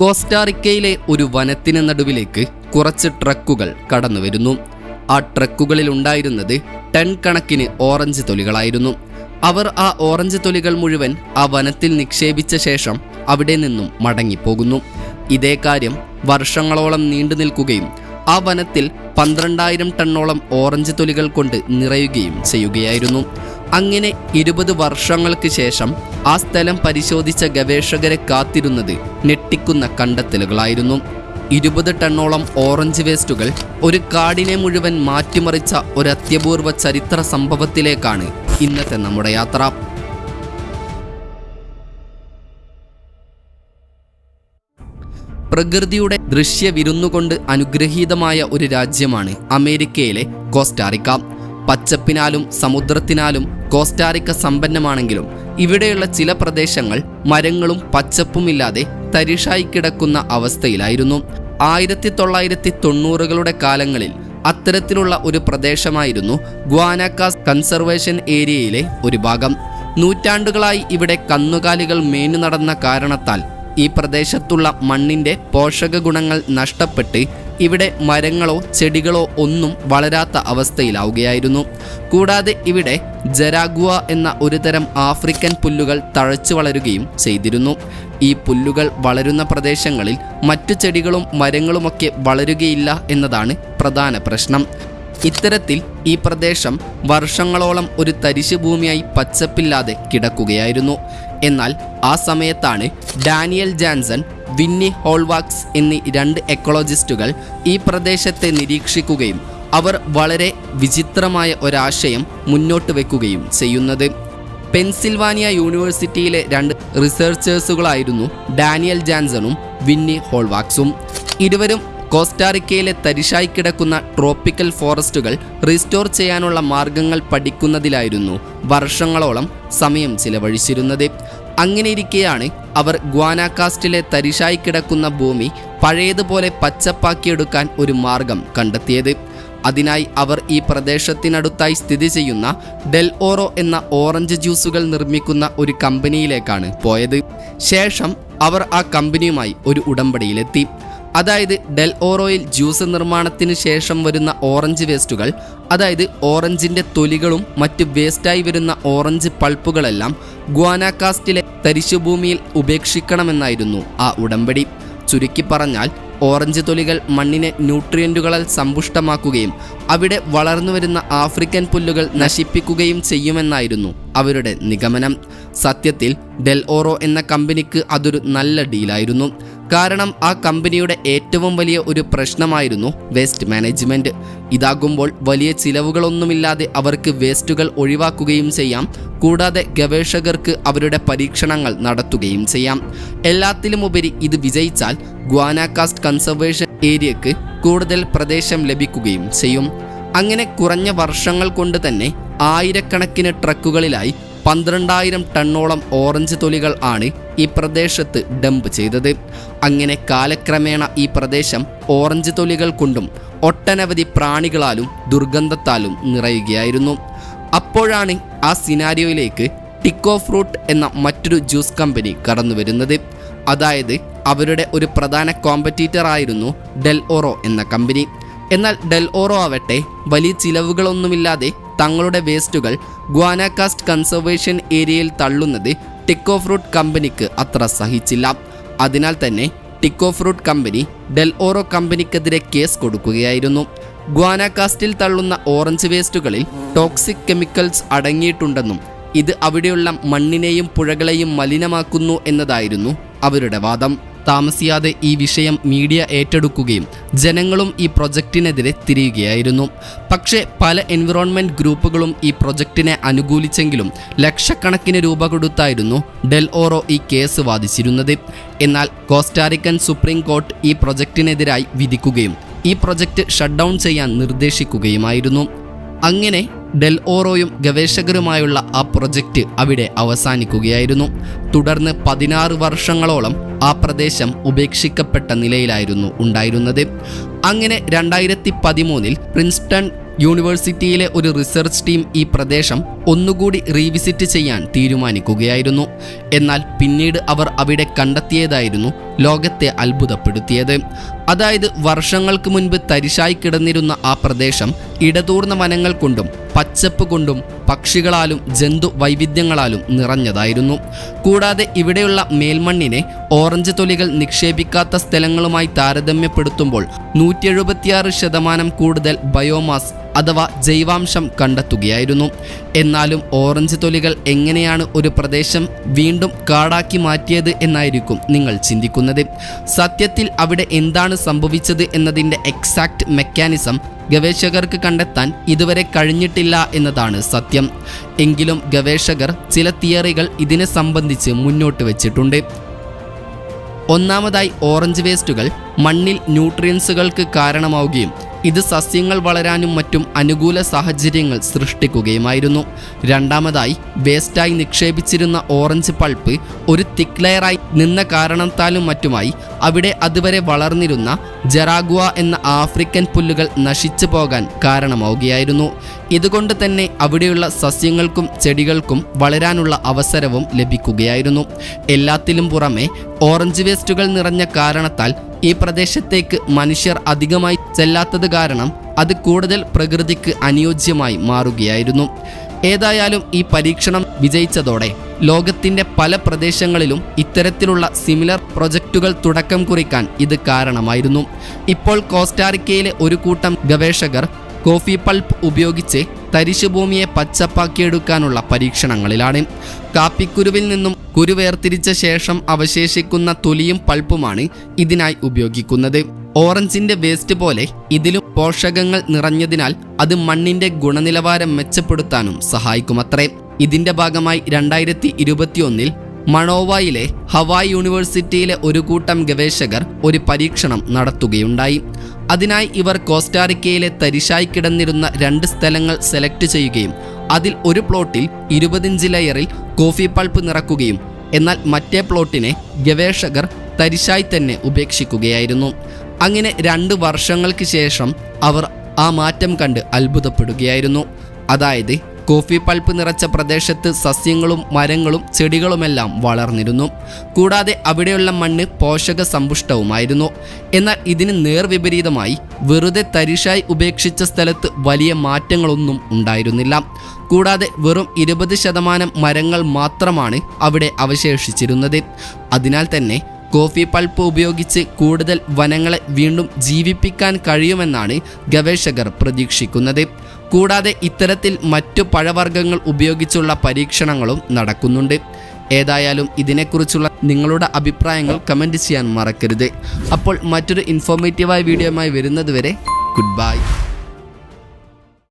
കോസ്റ്റാറിക്കയിലെ ഒരു വനത്തിന് നടുവിലേക്ക് കുറച്ച് ട്രക്കുകൾ കടന്നുവരുന്നു. ആ ട്രക്കുകളിൽ ഉണ്ടായിരുന്നത് ടൺ കണക്കിന് ഓറഞ്ച് തൊലികളായിരുന്നു. അവർ ആ ഓറഞ്ച് തൊലികൾ മുഴുവൻ ആ വനത്തിൽ നിക്ഷേപിച്ച ശേഷം അവിടെ നിന്നും മടങ്ങിപ്പോകുന്നു. ഇതേ കാര്യം വർഷങ്ങളോളം നീണ്ടു നിൽക്കുകയും ആ വനത്തിൽ 12,000 ടണ്ണോളം ഓറഞ്ച് തൊലികൾ കൊണ്ട് നിറയുകയും ചെയ്യുകയായിരുന്നു. അങ്ങനെ 20 വർഷങ്ങൾക്ക് ശേഷം ആ സ്ഥലം പരിശോധിച്ച ഗവേഷകരെ കാത്തിരുന്നത് ഞെട്ടിക്കുന്ന കണ്ടെത്തലുകളായിരുന്നു. 20 ടണ്ണോളം ഓറഞ്ച് വേസ്റ്റുകൾ ഒരു കാടിനെ മുഴുവൻ മാറ്റിമറിച്ച ഒരു അത്യപൂർവ ചരിത്ര സംഭവത്തിലേക്കാണ് ഇന്നത്തെ നമ്മുടെ യാത്ര. പ്രകൃതിയുടെ ദൃശ്യവിരുന്നുകൊണ്ട് അനുഗ്രഹീതമായ ഒരു രാജ്യമാണ് അമേരിക്കയിലെ കോസ്റ്റാറിക്ക. പച്ചപ്പിനാലും സമുദ്രത്തിനാലും കോസ്റ്റാറിക്ക സമ്പന്നമാണെങ്കിലും ഇവിടെയുള്ള ചില പ്രദേശങ്ങൾ മരങ്ങളും പച്ചപ്പുമില്ലാതെ തരിശായി കിടക്കുന്ന അവസ്ഥയിലായിരുന്നു. 1990കളുടെ കാലങ്ങളിൽ അത്തരത്തിലുള്ള ഒരു പ്രദേശമായിരുന്നു ഗ്വാനാക്കാസ് കൺസർവേഷൻ ഏരിയയിലെ ഒരു ഭാഗം. നൂറ്റാണ്ടുകളായി ഇവിടെ കന്നുകാലികൾ മേഞ്ഞു നടന്ന കാരണത്താൽ ഈ പ്രദേശത്തുള്ള മണ്ണിൻ്റെ പോഷക ഗുണങ്ങൾ നഷ്ടപ്പെട്ട് ഇവിടെ മരങ്ങളോ ചെടികളോ ഒന്നും വളരാത്ത അവസ്ഥയിലാവുകയായിരുന്നു. കൂടാതെ ഇവിടെ ജരാഗുവ എന്ന ഒരു തരം ആഫ്രിക്കൻ പുല്ലുകൾ തഴച്ചു വളരുകയും ചെയ്തിരുന്നു. ഈ പുല്ലുകൾ വളരുന്ന പ്രദേശങ്ങളിൽ മറ്റു ചെടികളും മരങ്ങളുമൊക്കെ വളരുകയില്ല എന്നതാണ് പ്രധാന പ്രശ്നം. ഇത്തരത്തിൽ ഈ പ്രദേശം വർഷങ്ങളോളം ഒരു തരിശു ഭൂമിയായി പച്ചപ്പില്ലാതെ കിടക്കുകയായിരുന്നു. എന്നാൽ ആ സമയത്താണ് ഡാനിയൽ ജാൻസൺ, വിന്നി ഹോൾവാക്സ് എന്നീ 2 എക്കോളജിസ്റ്റുകൾ ഈ പ്രദേശത്തെ നിരീക്ഷിക്കുകയും അവർ വളരെ വിചിത്രമായ ഒരാശയം മുന്നോട്ട് വയ്ക്കുകയും ചെയ്യുന്നത്. പെൻസിൽവാനിയ യൂണിവേഴ്സിറ്റിയിലെ 2 റിസർച്ചേഴ്സുകളായിരുന്നു ഡാനിയൽ ജാൻസണും വിന്നി ഹോൾവാക്സും. ഇരുവരും കോസ്റ്റാറിക്കയിലെ തരിശായി കിടക്കുന്ന ട്രോപ്പിക്കൽ ഫോറസ്റ്റുകൾ റീസ്റ്റോർ ചെയ്യാനുള്ള മാർഗങ്ങൾ പഠിക്കുന്നതിലായിരുന്നു വർഷങ്ങളോളം സമയം ചിലവഴിച്ചിരുന്നത്. അങ്ങനെയിരിക്കെയാണ് അവർ ഗ്വാനാക്കാസ്റ്റിലെ തരിശായി കിടക്കുന്ന ഭൂമി പഴയതുപോലെ പച്ചപ്പാക്കിയെടുക്കാൻ ഒരു മാർഗം കണ്ടെത്തിയത്. അതിനായി അവർ ഈ പ്രദേശത്തിനടുത്തായി സ്ഥിതി ചെയ്യുന്ന ഡെൽ ഓറോ എന്ന ഓറഞ്ച് ജ്യൂസുകൾ നിർമ്മിക്കുന്ന ഒരു കമ്പനിയിലേക്കാണ് പോയത്. ശേഷം അവർ ആ കമ്പനിയുമായി ഒരു ഉടമ്പടിയിലെത്തി. അതായത് ഡെൽ ഓറോയിൽ ജ്യൂസ് നിർമ്മാണത്തിന് ശേഷം വരുന്ന ഓറഞ്ച് വേസ്റ്റുകൾ, അതായത് ഓറഞ്ചിൻ്റെ തൊലികളും മറ്റ് വേസ്റ്റായി വരുന്ന ഓറഞ്ച് പൾപ്പുകളെല്ലാം ഗ്വാനാക്കാസ്റ്റിലെ തരിശുഭൂമിയിൽ ഉപേക്ഷിക്കണമെന്നായിരുന്നു ആ ഉടമ്പടി. ചുരുക്കി പറഞ്ഞാൽ ഓറഞ്ച് തൊലികൾ മണ്ണിനെ ന്യൂട്രിയൻറ്റുകളാൽ സമ്പുഷ്ടമാക്കുകയും അവിടെ വളർന്നുവരുന്ന ആഫ്രിക്കൻ പുല്ലുകൾ നശിപ്പിക്കുകയും ചെയ്യുമെന്നായിരുന്നു അവരുടെ നിഗമനം. സത്യത്തിൽ ഡെൽ ഓറോ എന്ന കമ്പനിക്ക് അതൊരു നല്ല ഡീലായിരുന്നു. കാരണം ആ കമ്പനിയുടെ ഏറ്റവും വലിയ ഒരു പ്രശ്നമായിരുന്നു വേസ്റ്റ് മാനേജ്മെൻറ്റ്. ഇതാകുമ്പോൾ വലിയ ചിലവുകളൊന്നുമില്ലാതെ അവർക്ക് വേസ്റ്റുകൾ ഒഴിവാക്കുകയും ചെയ്യാം. കൂടാതെ ഗവേഷകർക്ക് അവരുടെ പരീക്ഷണങ്ങൾ നടത്തുകയും ചെയ്യാം. എല്ലാത്തിലുമുപരി ഇത് വിജയിച്ചാൽ ഗ്വാനാക്കാസ്റ്റ് കൺസർവേഷൻ ഏരിയക്ക് കൂടുതൽ പ്രദേശം ലഭിക്കുകയും ചെയ്യും. അങ്ങനെ കുറഞ്ഞ വർഷങ്ങൾ കൊണ്ട് തന്നെ ആയിരക്കണക്കിന് ട്രക്കുകളിലായി 12,000 ടണ്ണോളം ഓറഞ്ച് തൊലികൾ ആണ് ഈ പ്രദേശത്ത് ഡംപ് ചെയ്തത്. അങ്ങനെ കാലക്രമേണ ഈ പ്രദേശം ഓറഞ്ച് തൊലികൾ കൊണ്ടും ഒട്ടനവധി പ്രാണികളാലും ദുർഗന്ധത്താലും നിറയുകയായിരുന്നു. അപ്പോഴാണ് ആ സിനാരിയോയിലേക്ക് ടിക്കോ ഫ്രൂട്ട് എന്ന മറ്റൊരു ജ്യൂസ് കമ്പനി കടന്നു വരുന്നത്. അതായത് അവരുടെ ഒരു പ്രധാന കോമ്പറ്റീറ്റർ ആയിരുന്നു ഡെൽ ഓറോ എന്ന കമ്പനി. എന്നാൽ ഡെൽ ഓറോ ആവട്ടെ വലിയ ചിലവുകളൊന്നുമില്ലാതെ തങ്ങളുടെ വേസ്റ്റുകൾ ഗ്വാനാക്കാസ്റ്റ് കൺസർവേഷൻ ഏരിയയിൽ തള്ളുന്നത് ടിക്കോ ഫ്രൂട്ട് കമ്പനിക്ക് അത്ര സഹിച്ചില്ല. അതിനാൽ തന്നെ Tico fruit company Del Oro കമ്പനിക്കെതിരെ കേസ് കൊടുക്കുകയായിരുന്നു. ഗ്വാനാക്കാസ്റ്റിൽ തള്ളുന്ന ഓറഞ്ച് വേസ്റ്റുകളിൽ ടോക്സിക് കെമിക്കൽസ് അടങ്ങിയിട്ടുണ്ടെന്നും ഇത് അവിടെയുള്ള മണ്ണിനെയും പുഴകളെയും മലിനമാക്കുന്നു എന്നതായിരുന്നു അവരുടെ വാദം. താമസിയാതെ ഈ വിഷയം മീഡിയ ഏറ്റെടുക്കുകയും ജനങ്ങളും ഈ പ്രൊജക്റ്റിനെതിരെ തിരിയുകയായിരുന്നു. പക്ഷേ പല എൻവിറോൺമെൻറ്റ് ഗ്രൂപ്പുകളും ഈ പ്രൊജക്റ്റിനെ അനുകൂലിച്ചെങ്കിലും ലക്ഷക്കണക്കിന് രൂപ കൊടുത്തായിരുന്നു ഡെൽ ഓറോ ഈ കേസ് വാദിച്ചിരുന്നത്. എന്നാൽ കോസ്റ്റാറിക്കൻ സുപ്രീം കോർട്ട് ഈ പ്രൊജക്റ്റിനെതിരായി വിധിക്കുകയും ഈ പ്രൊജക്റ്റ് ഷട്ട് ഡൗൺ ചെയ്യാൻ നിർദ്ദേശിക്കുകയുമായിരുന്നു. അങ്ങനെ ഡെൽ ഓറോയും ഗവേഷകരുമായുള്ള ആ പ്രൊജക്റ്റ് അവിടെ അവസാനിക്കുകയായിരുന്നു. തുടർന്ന് 16 വർഷങ്ങളോളം ആ പ്രദേശം ഉപേക്ഷിക്കപ്പെട്ട നിലയിലായിരുന്നു ഉണ്ടായിരുന്നത്. അങ്ങനെ 2013 പ്രിൻസ്റ്റൺ യൂണിവേഴ്സിറ്റിയിലെ ഒരു റിസർച്ച് ടീം ഈ പ്രദേശം ഒന്നുകൂടി റീവിസിറ്റ് ചെയ്യാൻ തീരുമാനിക്കുകയായിരുന്നു. എന്നാൽ പിന്നീട് അവർ അവിടെ കണ്ടെത്തിയതായിരുന്നു ലോകത്തെ അത്ഭുതപ്പെടുത്തിയത്. അതായത് വർഷങ്ങൾക്ക് മുൻപ് തരിശായി കിടന്നിരുന്ന ആ പ്രദേശം ഇടതൂർന്ന വനങ്ങൾ കൊണ്ടും പച്ചപ്പ് കൊണ്ടും പക്ഷികളാലും ജന്തു വൈവിധ്യങ്ങളാലും നിറഞ്ഞതായിരുന്നു. കൂടാതെ ഇവിടെയുള്ള മേൽമണ്ണിനെ ഓറഞ്ച് തൊലികൾ നിക്ഷേപിക്കാത്ത സ്ഥലങ്ങളുമായി താരതമ്യപ്പെടുത്തുമ്പോൾ 176% കൂടുതൽ ബയോമാസ് അഥവാ ജൈവാംശം കണ്ടെത്തുകയായിരുന്നു. എന്നാലും ഓറഞ്ച് തൊലികൾ എങ്ങനെയാണ് ഒരു പ്രദേശം വീണ്ടും കാടാക്കി മാറ്റിയത് എന്നായിരിക്കും നിങ്ങൾ ചിന്തിക്കുന്നത്. സത്യത്തിൽ അവിടെ എന്താണ് സംഭവിച്ചത് എന്നതിൻ്റെ എക്സാക്റ്റ് മെക്കാനിസം ഗവേഷകർക്ക് കണ്ടെത്താൻ ഇതുവരെ കഴിഞ്ഞിട്ടില്ല എന്നതാണ് സത്യം. എങ്കിലും ഗവേഷകർ ചില തിയറികൾ ഇതിനെ സംബന്ധിച്ച് മുന്നോട്ട് വച്ചിട്ടുണ്ട്. ഒന്നാമതായി, ഓറഞ്ച് വേസ്റ്റുകൾ മണ്ണിൽ ന്യൂട്രിയൻസുകൾക്ക് കാരണമാവുകയും ഇത് സസ്യങ്ങൾ വളരാനും മറ്റും അനുകൂല സാഹചര്യങ്ങൾ സൃഷ്ടിക്കുകയുമായിരുന്നു. രണ്ടാമതായി, വേസ്റ്റായി നിക്ഷേപിച്ചിരുന്ന ഓറഞ്ച് പൾപ്പ് ഒരു തിക്ക് ലെയറായി നിന്ന കാരണത്താലും മറ്റുമായി അവിടെ അതുവരെ വളർന്നിരുന്ന ജറാഗുവ എന്ന ആഫ്രിക്കൻ പുല്ലുകൾ നശിച്ചു പോകാൻ കാരണമാവുകയായിരുന്നു. ഇതുകൊണ്ട് തന്നെ അവിടെയുള്ള സസ്യങ്ങൾക്കും ചെടികൾക്കും വളരാനുള്ള അവസരവും ലഭിക്കുകയായിരുന്നു. എല്ലാത്തിലും പുറമെ ഓറഞ്ച് വേസ്റ്റുകൾ നിറഞ്ഞ കാരണത്താൽ ഈ പ്രദേശത്തേക്ക് മനുഷ്യർ അധികമായി ചെല്ലാത്തത് കാരണം അത് കൂടുതൽ പ്രകൃതിക്ക് അനുയോജ്യമായി മാറുകയായിരുന്നു. ഏതായാലും ഈ പരീക്ഷണം വിജയിച്ചതോടെ ലോകത്തിൻ്റെ പല പ്രദേശങ്ങളിലും ഇത്തരത്തിലുള്ള സിമിലർ പ്രൊജക്റ്റുകൾ തുടക്കം കുറിക്കാൻ ഇത് കാരണമായിരുന്നു. ഇപ്പോൾ കോസ്റ്റാറിക്കയിലെ ഒരു കൂട്ടം ഗവേഷകർ കോഫി പൾപ്പ് ഉപയോഗിച്ച് തരിശുഭൂമിയെ പച്ചപ്പാക്കിയെടുക്കാനുള്ള പരീക്ഷണങ്ങളിലാണ്. കാപ്പിക്കുരുവിൽ നിന്നും കുരു വേർതിരിച്ച ശേഷം അവശേഷിക്കുന്ന തൊലിയും പൾപ്പുമാണ് ഇതിനായി ഉപയോഗിക്കുന്നത്. ഓറഞ്ചിന്റെ വേസ്റ്റ് പോലെ ഇതിലും പോഷകങ്ങൾ നിറഞ്ഞതിനാൽ അത് മണ്ണിന്റെ ഗുണനിലവാരം മെച്ചപ്പെടുത്താനും സഹായിക്കുമത്രേ. ഇതിന്റെ ഭാഗമായി 2021 മണോവയിലെ ഹവായ് യൂണിവേഴ്സിറ്റിയിലെ ഒരു കൂട്ടം ഗവേഷകർ ഒരു പരീക്ഷണം നടത്തുകയുണ്ടായി. അതിനായി ഇവർ കോസ്റ്റാറിക്കയിലെ തരിശായി കിടന്നിരുന്ന 2 സ്ഥലങ്ങൾ സെലക്ട് ചെയ്യുകയും അതിൽ ഒരു പ്ലോട്ടിൽ 20 ഇഞ്ച് ലെയറിൽ കോഫി പൾപ്പ് നിറക്കുകയും എന്നാൽ മറ്റേ പ്ലോട്ടിനെ ഗവേഷകർ തരിശായി തന്നെ ഉപേക്ഷിക്കുകയായിരുന്നു. അങ്ങനെ 2 വർഷങ്ങൾക്ക് ശേഷം അവർ ആ മാറ്റം കണ്ട് അത്ഭുതപ്പെടുകയായിരുന്നു. അതായത് കോഫി പൾപ്പ് നിറച്ച പ്രദേശത്ത് സസ്യങ്ങളും മരങ്ങളും ചെടികളുമെല്ലാം വളർന്നിരുന്നു. കൂടാതെ അവിടെയുള്ള മണ്ണ് പോഷക സമ്പുഷ്ടവുമായിരുന്നു. എന്നാൽ ഇതിന് നേർവിപരീതമായി വെറുതെ തരിശായി ഉപേക്ഷിച്ച സ്ഥലത്ത് വലിയ മാറ്റങ്ങളൊന്നും ഉണ്ടായിരുന്നില്ല. കൂടാതെ വെറും 20% മരങ്ങൾ മാത്രമാണ് അവിടെ അവശേഷിച്ചിരുന്നത്. അതിനാൽ തന്നെ കോഫി പൾപ്പ് ഉപയോഗിച്ച് കൂടുതൽ വനങ്ങളെ വീണ്ടും ജീവിപ്പിക്കാൻ കഴിയുമെന്നാണ് ഗവേഷകർ പ്രതീക്ഷിക്കുന്നത്. കൂടാതെ ഇത്തരത്തിൽ മറ്റു പഴവർഗ്ഗങ്ങൾ ഉപയോഗിച്ചുള്ള പരീക്ഷണങ്ങളും നടക്കുന്നുണ്ട്. ഏതായാലും ഇതിനെക്കുറിച്ചുള്ള നിങ്ങളുടെ അഭിപ്രായങ്ങൾ കമൻറ്റ് ചെയ്യാൻ മറക്കരുത്. അപ്പോൾ മറ്റൊരു ഇൻഫോർമേറ്റീവായ വീഡിയോയുമായി വരുന്നതുവരെ ഗുഡ് ബൈ.